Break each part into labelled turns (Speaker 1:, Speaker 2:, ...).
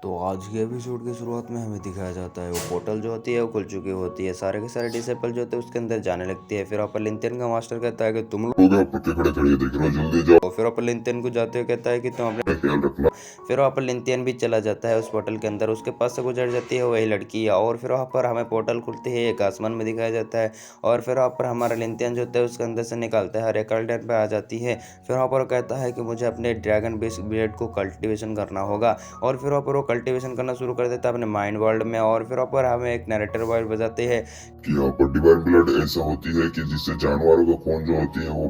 Speaker 1: तो आज के एपिसोड की शुरुआत में हमें दिखाया जाता है वो पोर्टल जो होती है वो खुल चुकी होती है। सारे के सारे डिसेबल जो होते हैं उसके अंदर जाने लगती है। फिर वहाँ पर लिंथन का मास्टर कहता है कि तुम लोग
Speaker 2: हो गया पत्ते खड़े खड़े देख रहा जल्दी जाओ
Speaker 1: फिर वहाँ पर लिंथन को जाते हुए कहता है कि तुम अपने
Speaker 2: ख्याल रखना।
Speaker 1: फिर वहाँ पर लिंथियन भी चला जाता है उस पोर्टल के अंदर। उसके पास से गुजर जाती है वही लड़की, और फिर वहाँ पर हमें पोर्टल खुलते ही एक आसमान में दिखाया जाता है। और फिर वहाँ पर हमारा लिंथियन जो होता है उसके अंदर से निकालता है, हर एक कल्टर पे आ जाती है। फिर वहाँ पर वो कहता है कि मुझे अपने ड्रैगन ब्लेड को कल्टिवेशन करना होगा। और फिर वहाँ पर वो कल्टिवेशन करना शुरू कर देता है अपने माइंड वर्ल्ड में। और फिर वहाँ पर हमें एक नरेटर वॉइस बजाते हैं
Speaker 2: कि यहाँ पर डिवाइन ब्लड ऐसा होती है कि जिससे जानवरों का खून जो होती है वो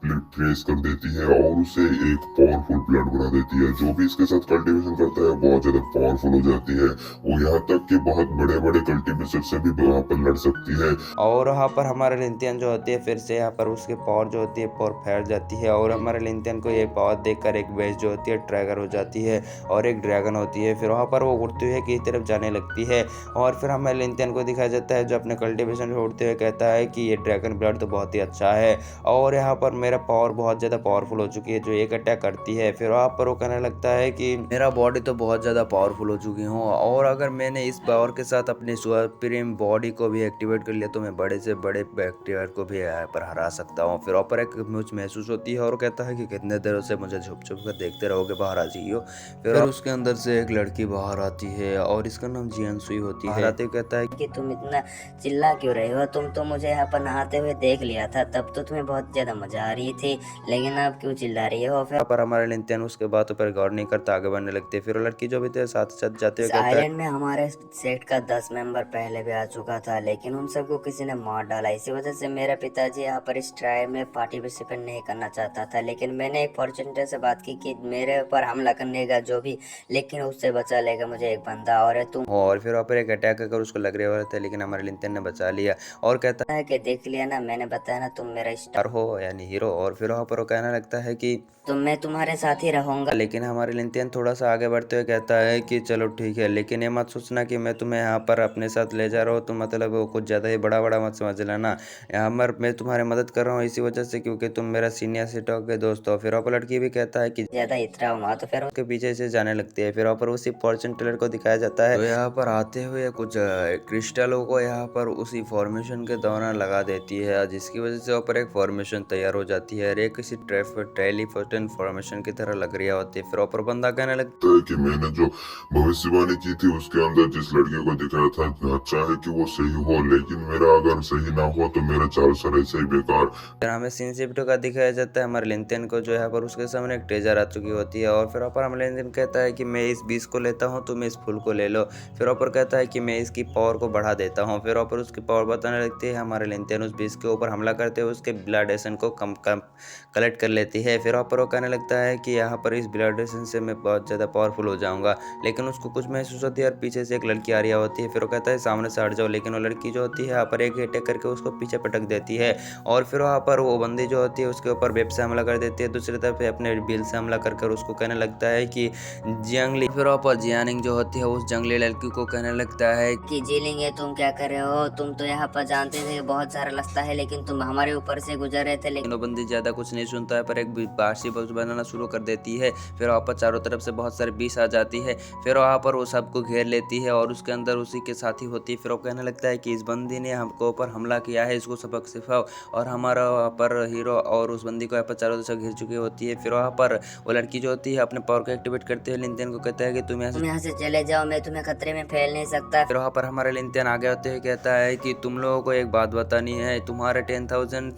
Speaker 2: ट्रेस कर देती है और उसे एक पावरफुल ब्लड बना देती है। जो भी इसके साथ कल्टीवेशन करता है बहुत ज्यादा पावरफुल हो जाती है। वो यहाँ तक कि बहुत बड़े बड़े कल्टीवेशन से भी वहाँ पर लड़ सकती है।
Speaker 1: और वहाँ पर हमारे लिंथियन जो होती है फिर से यहाँ पर उसकी पावर जो होती है पावर फैल जाती है। और हमारे लिंथियन को ये पावर देखकर एक बेस जो होती है ट्रैगर हो जाती है और एक ड्रैगन होती है। फिर वहाँ पर वो उड़ते हुए की तरफ जाने लगती है। और फिर हमें लिंथियन को दिखाया जाता है जो अपने कल्टीवेशन छोड़ते हुए कहता है कि ये ड्रैगन ब्लड तो बहुत ही अच्छा है और यहाँ पर मेरा पावर बहुत ज़्यादा पावरफुल हो चुकी है जो एक अटैक करती है। फिर वहाँ पर वो कहने लगता है कि मेरा बॉडी तो बहुत ज़्यादा पावरफुल हो चुकी हूँ और अगर मैंने इस पावर के साथ अपनी सुप्रीम बॉडी को भी एक्टिवेट कर लिया तो मैं बड़े से बड़े बैक्टीरिया को भी यहाँ पर हरा सकता हूँ। फिर वहाँ पर एक मुझ महसूस होती है और कहता है कि कितने देरों से मुझे छुप छुप कर देखते रहोगे, बाहर आ जाइयो। फिर उसके अंदर से एक लड़की बाहर आती है और इसका नाम जियान सुई होती है। आते कहता है
Speaker 3: कि तुम इतना चिल्ला क्यों रहे हो, तुम तो मुझे यहाँ पर नहाते हुए देख लिया था, तब तो तुम्हें बहुत ज्यादा मजा आ रही थी, लेकिन अब क्यों चिल्ला रही हो। फिर
Speaker 1: पर हमारे लिंथियन उसके बातों पर गौर नहीं करता, आगे बढ़ने लगती है। फिर वो लड़की जो भी थे साथ साथ जाते हुए कहता है
Speaker 3: आइलैंड में हमारे सेट का 10 मेंबर पहले भी आ चुका था, लेकिन उन सबको किसी ने मार डाला। इसी वजह से मेरा पिताजी यहाँ पर इस ट्रायल में पार्टिसिपेट नहीं करना चाहता था, लेकिन मैंने एक फॉर्चूनेटर से बात की कि मेरे ऊपर हमला करने का जो भी, लेकिन उससे बचा लेगा मुझे एक बंदा और है तुम।
Speaker 1: और फिर वहाँ पर एक अटैक कर उसको लग रहा होता है लेकिन हमारे लिंथियन ने बचा लिया और कहता
Speaker 3: है कि देख लिया ना, मैंने बताया ना तुम मेरा स्टार
Speaker 1: हो यानी हीरो। और फिर वहाँ पर वो कहने लगता है कि
Speaker 3: तो मैं तुम्हारे साथ ही रहूंगा।
Speaker 1: लेकिन हमारे लिंथियन थोड़ा सा आगे बढ़ते हुए कहता है कि चलो ठीक है, लेकिन ये मत सोचना कि मैं तुम्हें यहाँ पर अपने साथ ले जा रहा हूँ तो मतलब वो कुछ ज़्यादा ही बड़ा बड़ा मत समझ लेना। यहाँ पर मैं तुम्हारी मदद कर रहा हूँ इसी वजह से क्योंकि तुम मेरा सीनियर सिटो के दोस्त हो। फिर वहाँ पर लड़की भी कहता है कि
Speaker 3: ज्यादा इतरा हुआ तो फिर
Speaker 1: उसके पीछे से जाने लगती है। फिर वहाँ पर उसी फॉर्चून टेलर को दिखाया जाता है तो यहाँ पर आते हुए कुछ क्रिस्टलों को यहाँ पर उसी फॉर्मेशन के दौरान लगा देती है जिसकी वजह से वहाँ पर एक फॉर्मेशन तैयार हो जाती है। एक किसी ट्रेलीफोर्टन फॉर्मेशन की तरह लग रही होती है। फिर ऊपर बंदा कहने लगता
Speaker 2: है कि मैंने जो भविष्यवाणी की थी उसके अंदर जिस लड़की को दिखाया था अच्छा है कि वो सही हो, लेकिन मेरा अगर सही ना हो तो मेरा 4 साल ऐसे ही बेकार।
Speaker 1: फिर हमें सिंसिप्टो का दिखाया जाता है हमारे लिंथियन को जो यहाँ पर उसके सामने एक ट्रेजर आ चुकी होती है। और फिर वहाँ पर हमारे लिंथियन कहता है कि मैं इस बीज को लेता हूँ तुम इस फूल को ले लो। फिर वहाँ पर कहता है कि मैं इसकी पावर को बढ़ा देता हूँ। फिर वहाँ पर उसकी पावर बताने लगती है। हमारे लिंथियन उस बीज के ऊपर हमला करते हुए उसके ब्लड एसन को कम कलेक्ट कर लेती है। फिर वहाँ पर वो कहने लगता है कि यहाँ पर इस ब्लड एसन से मैं बहुत ज़्यादा पावरफुल हो जाऊँगा, लेकिन उसको कुछ महसूस होती है और पीछे से एक लड़की आ रही होती है। फिर वो कहता है सामने से हट जाओ, लेकिन वो लड़की जो होती है यहाँ पर एक अटैक करके उसको पीछे पटक देती है। और फिर वहाँ पर वो बंदी जो होती है उसके ऊपर वेब से हमला कर देती है, दूसरी तरफ अपने बिल से हमला कर उसको कहने लगता है कि जियांगली। फिर वहाँ पर जियानिंग जो होती है उस जंगली लड़की को कहने लगता है
Speaker 3: कि जीलिंग है तुम क्या कर रहे हो, तुम तो यहाँ पर जानते थे बहुत सारा रास्ता है, लेकिन तुम हमारे ऊपर से गुजर रहे थे। लेकिन
Speaker 1: वो बंदी ज्यादा कुछ नहीं सुनता है पर एक बासी बॉक्स बनाना शुरू कर देती है। फिर वहाँ पर चारों तरफ से बहुत सारे विष आ जाती है। फिर वहाँ पर वो सबको घेर लेती है और उसके अंदर उसी के साथी होती है। फिर वो कहने लगता है कि इस बंदी ने हमको ऊपर हमला किया है, इसको सबक सिखाओ। और हमारा वहाँ पर हीरो और उस बंदी को यहाँ पर चारों तरफ से घिर चुकी होती है। फिर वहाँ पर वो लड़की जो होती है अपने पावर को एक्टिवेट करते हुए लिंथियन को कहता है कि तुम
Speaker 3: यहाँ से चले जाओ, मैं तुम्हें खतरे में फैल नहीं सकता।
Speaker 1: फिर वहाँ पर हमारे लिंथियन आगे होते हुए कहता है कि तुम लोगों को एक बात बतानी है, तुम्हारे 10,000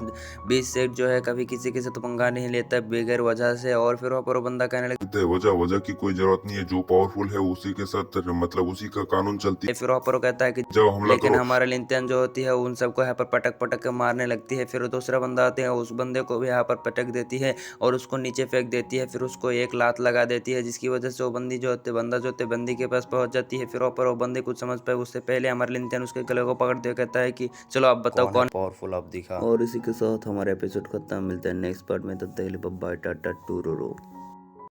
Speaker 1: बीस सेट जो है कभी किसी के साथ पंगा नहीं लेता बगैर वजह से। और फिर वहाँ पर वो बंदा कहने लगता
Speaker 2: वजह की कोई जरूरत नहीं है, जो पावरफुल है उसी के साथ मतलब उसी का कानून चलती
Speaker 1: है। फिर वहाँ पर वो कहता है कि
Speaker 2: जब हमला
Speaker 1: लेकिन हमारा लिंथियन जो होती है उन सबको यहाँ पर पटक पटक के मारने लगती है। फिर दूसरा बंदा आते हैं, उस बंदे को भी यहाँ पर पटक देती है और उसको नीचे फेंक देती है। फिर उसको एक लात लगा देती है जिसकी वजह से वो बंदी जो होते बंदा जो होते बंदी के पास पहुंच जाती है। फिर वहाँ पर वो बंदी कुछ समझ पाए उससे पहले हमारे लिंथियन उसके गले को पकड़ते हुए कहता है कि चलो आप बताओ कौन पावरफुल आप दिखा। और इसी के साथ हमारे एपिसोड खत्म, मिलते हैं नेक्स्ट पार्ट में। तब तक के लिए बाय बाय, टाटा टूरोरो।